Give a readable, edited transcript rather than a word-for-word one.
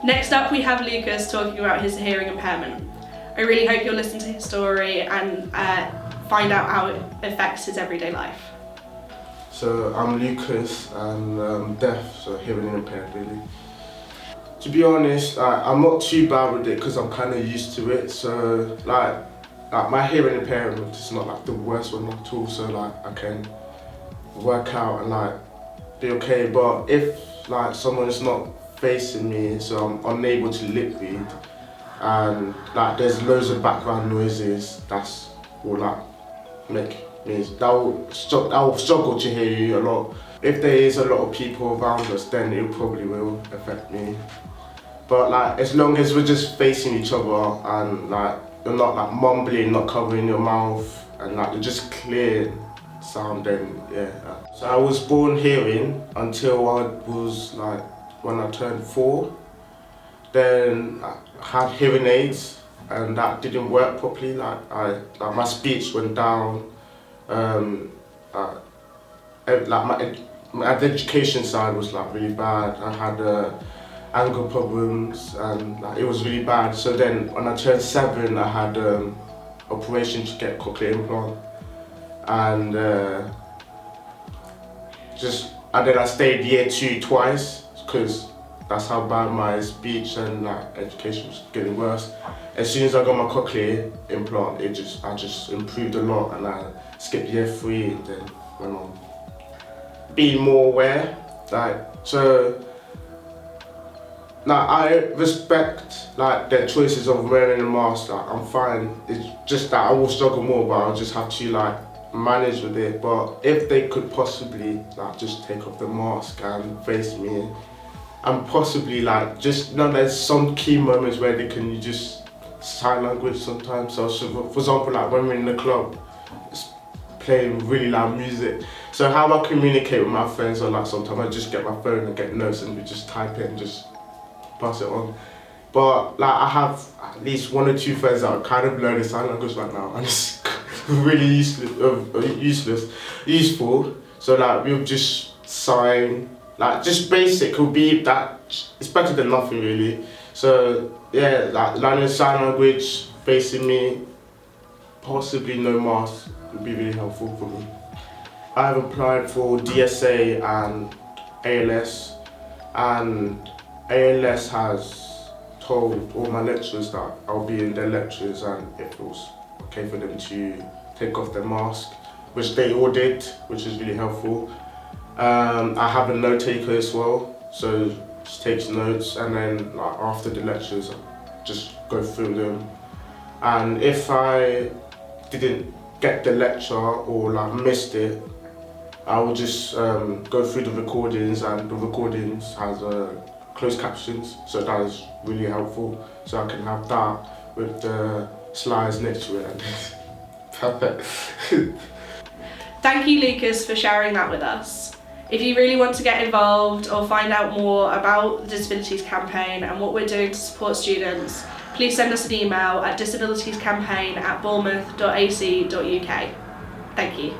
Next up we have Lucas talking about his hearing impairment. I really hope you'll listen to his story and find out how it affects his everyday life. So I'm Lucas and I'm deaf, so hearing impaired really. To be honest, I'm not too bad with it because I'm kind of used to it. So like my hearing impairment is not like the worst one at all. So like I can work out and like be okay. But if like someone is not facing me, so I'm unable to lip read, and like there's loads of background noises, that's will like make me that will struggle to hear you a lot. If there is a lot of people around us, then it probably will affect me. But like as long as we're just facing each other and like you're not like mumbling, not covering your mouth, and like you're just clear sound, then yeah. So I was born hearing until I was like when I turned 4. Then I had hearing aids and that didn't work properly. Like my speech went down. My education side was like really bad. I had anger problems and like, it was really bad. So then when I turned 7, I had operation to get cochlear implant, and then I stayed year 2 twice because that's how bad my speech and like education was getting worse. As soon as I got my cochlear implant, I just improved a lot, and I skipped year 3 and then went on. Being more aware, I respect like their choices of wearing a mask. Like, I'm fine. It's just that I will struggle more, but I'll just have to like manage with it. But if they could possibly like just take off the mask and face me, and possibly like just there's some key moments where they can just sign language sometimes. So for example, like when we're in the club, it's playing really loud music. So how I communicate with my friends, or like sometimes I just get my phone and get notes and we just type it and just pass it on. But like I have at least 1 or 2 friends that are kind of learning sign language right now, and it's really useful. So like we'll just sign, like just basic will be that. It's better than nothing really. So yeah, like learning sign language, facing me, possibly no mask would be really helpful for me. I've applied for DSA and ALS, and ALS has told all my lecturers that I'll be in their lectures and it was okay for them to take off their mask, which they all did, which is really helpful. I have a note taker as well, so she takes notes, and then like after the lectures I just go through them. And if I didn't get the lecture or like missed it, I will just go through the recordings, and the recordings has closed captions, so that is really helpful. So I can have that with the slides next to it. Perfect. Thank you, Lucas, for sharing that with us. If you really want to get involved or find out more about the Disabilities campaign and what we're doing to support students, please send us an email at disabilitiescampaign@bournemouth.ac.uk. Thank you.